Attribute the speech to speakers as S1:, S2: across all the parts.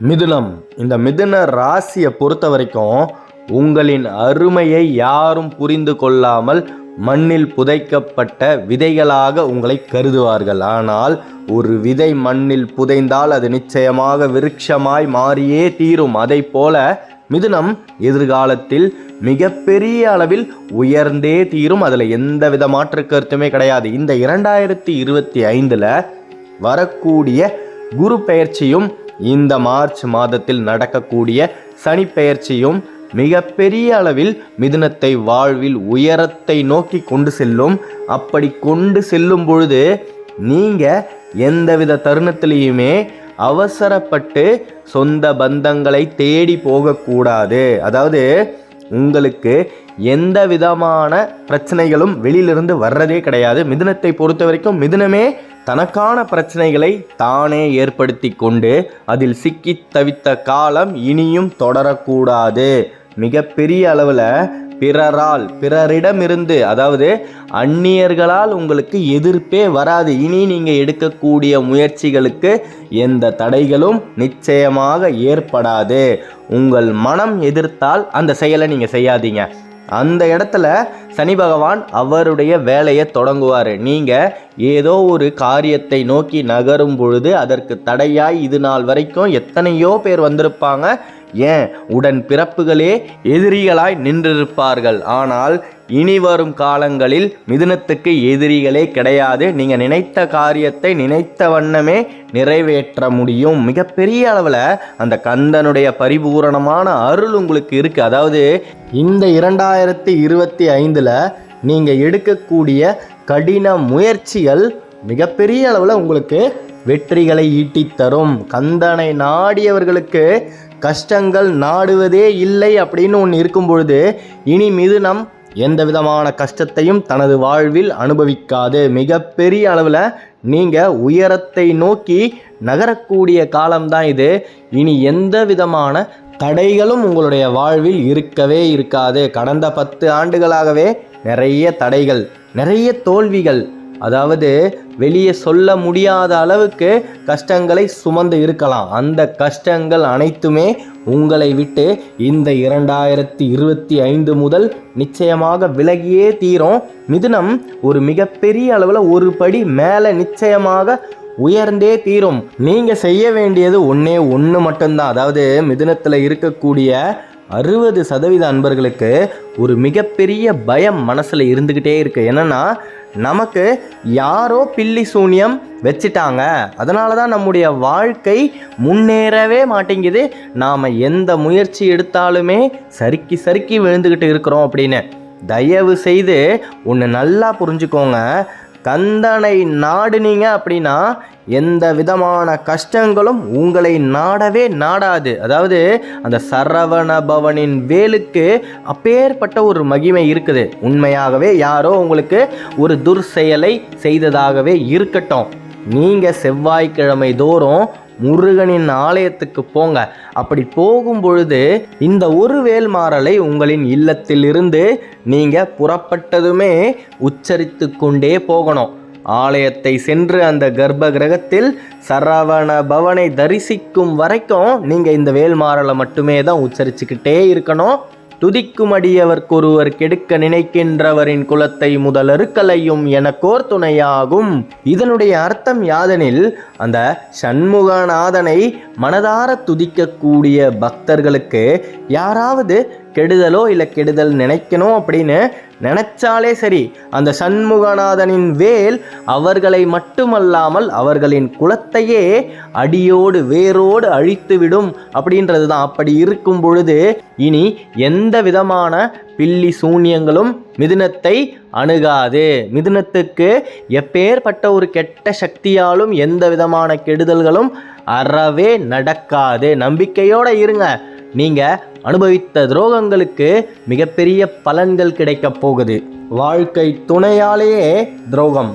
S1: மிதுனம். இந்த மிதுன ராசியை பொறுத்த வரைக்கும் உங்களின் அருமையை யாரும் புரிந்து கொள்ளாமல் மண்ணில் புதைக்கப்பட்ட விதைகளாக உங்களை கருதுவார்கள். ஆனால் ஒரு விதை மண்ணில் புதைந்தால் அது நிச்சயமாக விருட்சமாய் மாறியே தீரும். அதை போல மிதுனம் எதிர்காலத்தில் மிகப்பெரிய அளவில் உயர்ந்தே தீரும். அதில் எந்தவித மாற்று கருத்துமே கிடையாது. இந்த 2025 வரக்கூடிய குரு பெயர்ச்சியும் இந்த மார்ச் மாதத்தில் நடக்கக்கூடிய சனி பெயர்ச்சியும் மிகப்பெரிய அளவில் மிதுனத்தை வாழ்வில் உயரத்தை நோக்கி கொண்டு செல்லும். அப்படி கொண்டு செல்லும் பொழுது நீங்கள் எந்தவித தருணத்திலையுமே அவசரப்பட்டு சொந்த பந்தங்களை தேடி போகக்கூடாது. அதாவது உங்களுக்கு எந்த விதமான பிரச்சனைகளும் வெளியிலிருந்து வர்றதே கிடையாது. மிதுனத்தை பொறுத்த வரைக்கும் மிதுனமே தனக்கான பிரச்சனைகளை தானே ஏற்படுத்தி கொண்டு அதில் சிக்கி தவித்த காலம் இனியும் தொடரக்கூடாது. மிகப்பெரிய அளவில் பிறரிடமிருந்து, அதாவது அந்நியர்களால் உங்களுக்கு எதிர்ப்பே வராது. இனி நீங்கள் எடுக்கக்கூடிய முயற்சிகளுக்கு எந்த தடைகளும் நிச்சயமாக ஏற்படாது. உங்கள் மனம் எதிர்த்தால் அந்த செயலை நீங்கள் செய்யாதீங்க. அந்த இடத்துல சனி பகவான் அவருடைய வேலையை தொடங்குவார். நீங்கள் ஏதோ ஒரு காரியத்தை நோக்கி நகரும் பொழுது அதற்கு தடையாய் இது நாள் வரைக்கும் எத்தனையோ பேர் வந்திருப்பாங்க. ஏன் உடன் பிறப்புகளே எதிரிகளாய் நின்றிருப்பார்கள். ஆனால் இனி வரும் காலங்களில் மிதுனத்துக்கு எதிரிகளே கிடையாது. நீங்கள் நினைத்த காரியத்தை நினைத்த வண்ணமே நிறைவேற்ற முடியும். மிகப்பெரிய அளவில் அந்த கந்தனுடைய பரிபூரணமான அருள் உங்களுக்கு இருக்குது. அதாவது இந்த 2025 நீங்கள் எடுக்கக்கூடிய கடின முயற்சிகள் மிகப்பெரிய அளவில் உங்களுக்கு வெற்றிகளை ஈட்டித்தரும். கந்தனை நாடியவர்களுக்கு கஷ்டங்கள் நாடுவதே இல்லை அப்படின்னு ஒன்று இருக்கும் பொழுது இனி மிதுனம் எந்த விதமான கஷ்டத்தையும் தனது வாழ்வில் அனுபவிக்காது. மிகப்பெரிய அளவில் நீங்கள் உயரத்தை நோக்கி நகரக்கூடிய காலம்தான் இது. இனி எந்த விதமான தடைகளும் உங்களுடைய வாழ்வில் இருக்கவே இருக்காது. கடந்த 10 ஆண்டுகளாகவே நிறைய தடைகள், நிறைய தோல்விகள், அதாவது வெளியே சொல்ல முடியாத அளவுக்கு கஷ்டங்களை சுமந்து இருக்கலாம். அந்த கஷ்டங்கள் அனைத்துமே உங்களை விட்டு இந்த 2025 முதல் நிச்சயமாக விலகியே தீரும். மிதுனம் ஒரு மிகப்பெரிய அளவில் ஒரு படி மேலே நிச்சயமாக உயர்ந்தே தீரும். நீங்கள் செய்ய வேண்டியது ஒன்று மட்டும்தான். அதாவது மிதுனத்தில் இருக்கக்கூடிய 60% அன்பர்களுக்கு ஒரு மிகப்பெரிய பயம் மனசில் இருந்துக்கிட்டே இருக்குது. என்னென்னா, நமக்கு யாரோ பில்லி சூனியம் வச்சிட்டாங்க, அதனால தான் நம்முடைய வாழ்க்கை முன்னேறவே மாட்டேங்குது, நாம் எந்த முயற்சி எடுத்தாலுமே சறுக்கி விழுந்துக்கிட்டு இருக்கிறோம் அப்படின்னு. தயவு செய்து ஒன்று நல்லா புரிஞ்சுக்கோங்க. கந்தனை நாடுனீங்க அப்படின்னா எந்த விதமான கஷ்டங்களும் உங்களை நாடவே நாடாது. அதாவது அந்த சரவண பவனின் வேலுக்கு அப்பேற்பட்ட ஒரு மகிமை இருக்குது. உண்மையாகவே யாரோ உங்களுக்கு ஒரு துர்செயலை செய்ததாகவே இருக்கட்டும், நீங்கள் செவ்வாய்க்கிழமை தோறும் முருகனின் ஆலயத்துக்கு போங்க. அப்படி போகும் பொழுது இந்த ஒரு வேல்மாறலை உங்களின் இல்லத்திலிருந்து நீங்கள் புறப்பட்டதுமே உச்சரித்து கொண்டே போகணும். ஆலயத்தை சென்று அந்த கர்ப்ப கிரகத்தில் சரவண பவனை தரிசிக்கும் வரைக்கும் நீங்கள் இந்த வேல்மாறலை மட்டுமே தான் உச்சரிச்சுக்கிட்டே இருக்கணும். துதிக்கும் அடியவர்க்கொருவர் கெடுக்க நினைக்கின்றவரின் குலத்தை முதலறுக்கலையும் எனக்கோர் துணையாகும். இதனுடைய அர்த்தம் யாதெனில், அந்த சண்முகநாதனை மனதார துதிக்கக்கூடிய பக்தர்களுக்கு யாராவது கெடுதலோ இல்லை கெடுதல் நினைக்கணும் அப்படின்னு நினைச்சாலே சரி, அந்த சண்முகநாதனின் வேல் அவர்களை மட்டுமல்லாமல் அவர்களின் குலத்தையே அடியோடு வேரோடு அழித்துவிடும் அப்படின்றது தான். அப்படி இருக்கும் பொழுது இனி எந்த விதமான பில்லி சூன்யங்களும் மிதுனத்தை அணுகாது. மிதுனத்துக்கு எப்பேற்பட்ட ஒரு கெட்ட சக்தியாலும் எந்த விதமான கெடுதல்களும் அறவே நடக்காது. நம்பிக்கையோடு இருங்க. நீங்கள் அனுபவித்த துரோகங்களுக்கு மிகப்பெரிய பலன்கள் கிடைக்கப் போகுது. வாழ்க்கை துணையாலேயே துரோகம்,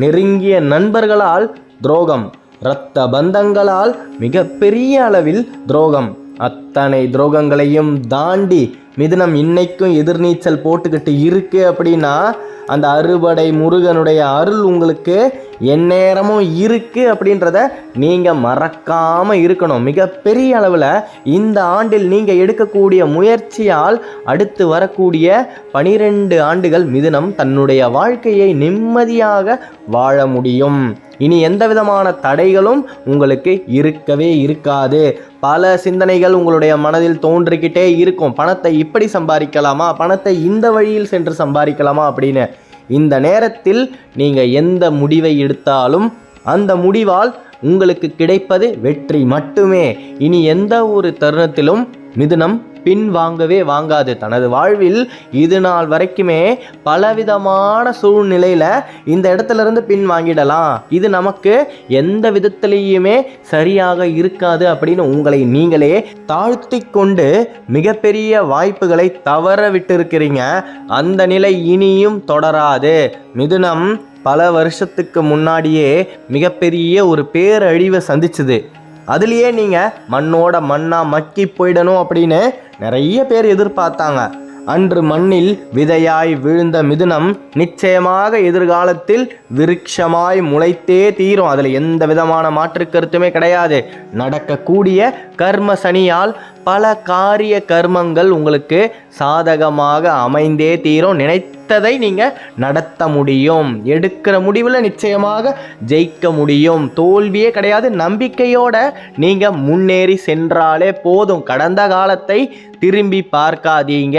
S1: நெருங்கிய நண்பர்களால் துரோகம், இரத்த பந்தங்களால் மிகப்பெரிய அளவில் துரோகம், அத்தனை துரோகங்களையும் தாண்டி மிதுனம் இன்னைக்கும் எதிர்நீச்சல் போட்டுக்கிட்டு இருக்கு அப்படின்னா அந்த அறுபடை முருகனுடைய அருள் உங்களுக்கு எந்நேரமும் இருக்கு அப்படின்றத நீங்க மறக்காம இருக்கணும். மிகப்பெரிய அளவில் இந்த ஆண்டில் நீங்க எடுக்கக்கூடிய முயற்சியால் அடுத்து வரக்கூடிய 12 ஆண்டுகள் மிதுனம் தன்னுடைய வாழ்க்கையை நிம்மதியாக வாழ முடியும். இனி எந்த விதமான தடைகளும் உங்களுக்கு இருக்கவே இருக்காது. பல சிந்தனைகள் உங்களுடைய மனதில் தோன்றிக்கிட்டே இருக்கும். பணத்தை இப்படி சம்பாதிக்கலாமா, பணத்தை இந்த வழியில் சென்று சம்பாதிக்கலாமா அப்படின்னு. இந்த நேரத்தில் நீங்கள் எந்த முடிவை எடுத்தாலும் அந்த முடிவால் உங்களுக்கு கிடைப்பது வெற்றி மட்டுமே. இனி எந்த ஒரு தருணத்திலும் மிதுனம் பின் வாங்காது. தனது வாழ்வில் இது நாள் வரைக்குமே பலவிதமான சூழ்நிலையில் இந்த இடத்துல இருந்து பின் வாங்கிடலாம், இது நமக்கு எந்த விதத்திலையுமே சரியாக இருக்காது அப்படின்னு உங்களை நீங்களே தாழ்த்தி கொண்டு மிகப்பெரிய வாய்ப்புகளை தவற விட்டு இருக்கிறீங்க. அந்த நிலை இனியும் தொடராது. மிதுனம் பல வருஷத்துக்கு முன்னாடியே மிகப்பெரிய ஒரு பேரழிவை சந்திச்சுது. அதுலேயே நீங்கள் மண்ணோட மண்ணாக மக்கி போயிடணும் அப்படின்னு நிறைய பேர் எதிர்பார்த்தாங்க. அன்று மண்ணில் விதையாய் விழுந்த மிதுனம் நிச்சயமாக எதிர்காலத்தில் விருட்சமாய் முளைத்தே தீரும். அதில் எந்த விதமான மாற்று கருத்துமே கிடையாது. நடக்கக்கூடிய கர்ம சனியால் பல காரிய கர்மங்கள் உங்களுக்கு சாதகமாக அமைந்தே தீரும். நினைத்ததை நீங்கள் நடத்த முடியும். எடுக்கிற முடிவில் நிச்சயமாக ஜெயிக்க முடியும். தோல்வியே கிடையாது. நம்பிக்கையோட நீங்கள் முன்னேறி சென்றாலே போதும். கடந்த காலத்தை திரும்பி பார்க்காதீங்க.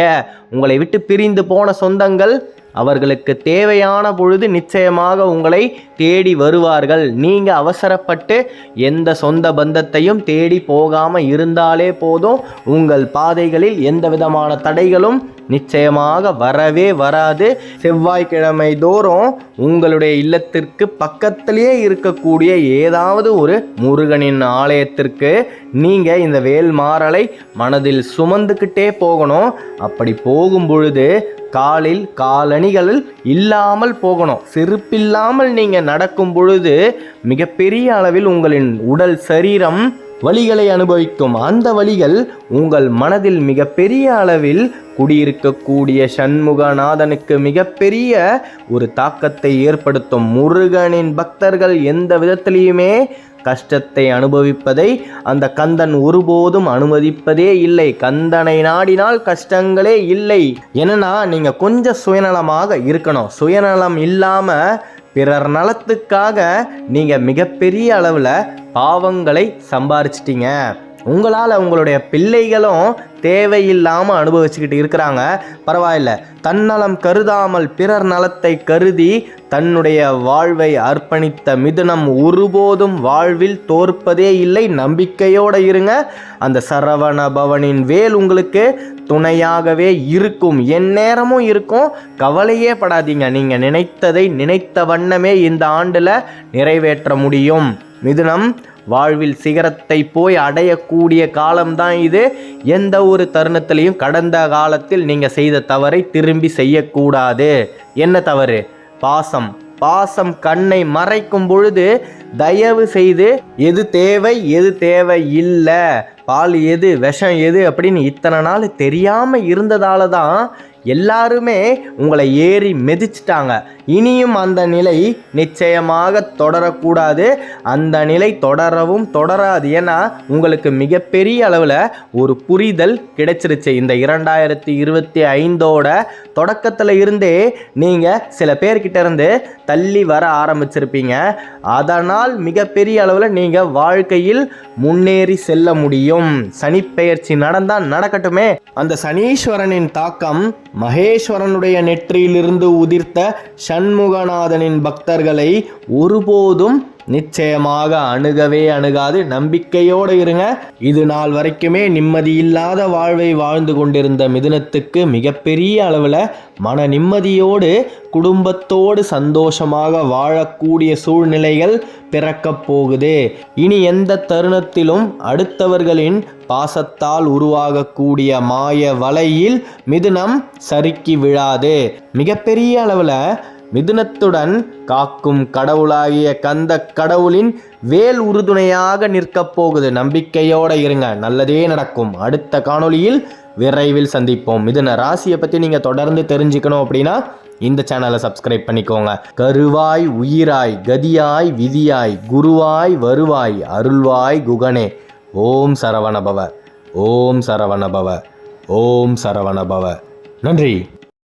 S1: உங்களை விட்டு பிரிந்து போன சொந்தங்கள் அவர்களுக்கு தேவையான பொழுது நிச்சயமாக உங்களை தேடி வருவார்கள். நீங்கள் அவசரப்பட்டு எந்த சொந்த பந்தத்தையும் தேடி போகாமல் இருந்தாலே போதும். உங்கள் பாதைகளில் எந்த விதமான தடைகளும் நிச்சயமாக வரவே வராது. செவ்வாய்க்கிழமை தோறும் உங்களுடைய இல்லத்திற்கு பக்கத்திலேயே இருக்கக்கூடிய ஏதாவது ஒரு முருகனின் ஆலயத்திற்கு நீங்கள் இந்த வேல்மாறலை மனதில் சுமந்துக்கிட்டே போகணும். அப்படி போகும் பொழுது காலில் காலணிகள் இல்லாமல் போகணும். செருப்பில்லாமல் நீங்கள் நடக்கும் பொழுது மிகப்பெரிய அளவில் உங்களின் உடல் சரீரம் வலிகளை அனுபவிக்கும். அந்த வலிகள் உங்கள் மனதில் மிகப்பெரிய அளவில் குடியிருக்கக்கூடிய சண்முகநாதனுக்கு மிகப்பெரிய ஒரு தாக்கத்தை ஏற்படுத்தும். முருகனின் பக்தர்கள் எந்த விதத்திலையுமே கஷ்டத்தை அனுபவிப்பதை அந்த கந்தன் ஒருபோதும் அனுமதிப்பதே இல்லை. கந்தனை நாடினால் கஷ்டங்களே இல்லை. என்னன்னா நீங்கள் கொஞ்சம் சுயநலமாக இருக்கணும். சுயநலம் இல்லாமல் பிறர் நலத்துக்காக நீங்கள் மிகப்பெரிய அளவில் பாவங்களை சம்பாரிச்சிட்டிங்க. உங்களால் உங்களுடைய பிள்ளைகளும் தேவையில்லாமல் அனுபவிச்சுக்கிட்டு இருக்கிறாங்க. பரவாயில்ல, தன்னலம் கருதாமல் பிறர் நலத்தை கருதி தன்னுடைய வாழ்வை அர்ப்பணித்த மிதுனம் ஒருபோதும் வாழ்வில் தோற்பதே இல்லை. நம்பிக்கையோடு இருங்க. அந்த சரவண பவனின் வேல் உங்களுக்கு துணையாகவே இருக்கும். எந்நேரமும் இருக்கும். கவலையே படாதீங்க. நீங்கள் நினைத்ததை நினைத்த வண்ணமே இந்த ஆண்டில் நிறைவேற்ற முடியும். மிதுனம் வாழ்வில் சிகரத்தை போய் அடையக்கூடிய காலம்தான் இது. எந்த ஒரு தருணத்திலையும் கடந்த காலத்தில் நீங்கள் செய்த தவறை திரும்பி செய்யக்கூடாது. என்ன தவறு? பாசம் கண்ணை மறைக்கும் பொழுது தயவு செய்து எது தேவை எது தேவை இல்லை, பால் எது விஷம் எது அப்படின்னு இத்தனை நாள் தெரியாமல் இருந்ததால தான் எல்லாருமே உங்களை ஏறி மிதிச்சிட்டாங்க. இனியும் அந்த நிலை நிச்சயமாக தொடரக்கூடாது. அந்த நிலை தொடரவும் தொடராது. ஏன்னா உங்களுக்கு மிகப்பெரிய அளவில் ஒரு புரிதல் கிடைச்சிருச்சு. இந்த 2025ஓட தொடக்கத்தில் இருந்தே நீங்கள் சில பேர்கிட்ட இருந்து தள்ளி வர ஆரம்பிச்சிருப்பீங்க. அதனால் மிகப்பெரிய அளவில் நீங்கள் வாழ்க்கையில் முன்னேறி செல்ல முடியும். சனிப்பெயர்ச்சி நடந்தால் நடக்கட்டுமே. அந்த சனீஸ்வரனின் தாக்கம் மகேஸ்வரனுடைய நெற்றியிலிருந்து உதிர்த்த சண்முகநாதனின் பக்தர்களை ஒருபோதும் நிச்சயமாக அணுகாது. நம்பிக்கையோடு இருங்க. இது நாள் வரைக்குமே நிம்மதியில்லாத வாழ்வை வாழ்ந்து கொண்டிருந்த மிதுனத்துக்கு மிகப்பெரிய அளவில் மன நிம்மதியோடு குடும்பத்தோடு சந்தோஷமாக வாழக்கூடிய சூழ்நிலைகள் பிறக்கப் போகுது. இனி எந்த தருணத்திலும் அடுத்தவர்களின் பாசத்தால் உருவாகக்கூடிய மாய வலையில் மிதுனம் சறுக்கி விழாது. மிகப்பெரிய அளவில் மிதுனத்துடன் காக்கும் கடவுளாகிய கந்த கடவுளின் வேல் உறுதுணையாக நிற்கப் போகுது. நம்பிக்கையோடு இருங்க. நல்லதே நடக்கும். அடுத்த காணொளியில் விரைவில் சந்திப்போம். மிதுன ராசியை பற்றி நீங்கள் தொடர்ந்து தெரிஞ்சுக்கணும் அப்படின்னா இந்த சேனலை சப்ஸ்கிரைப் பண்ணிக்கோங்க. கருவாய் உயிராய் கதியாய் விதியாய் குருவாய் வருவாய் அருள்வாய் குகனே. ஓம் சரவணபவ, ஓம் சரவணபவ, ஓம் சரவணபவ. நன்றி.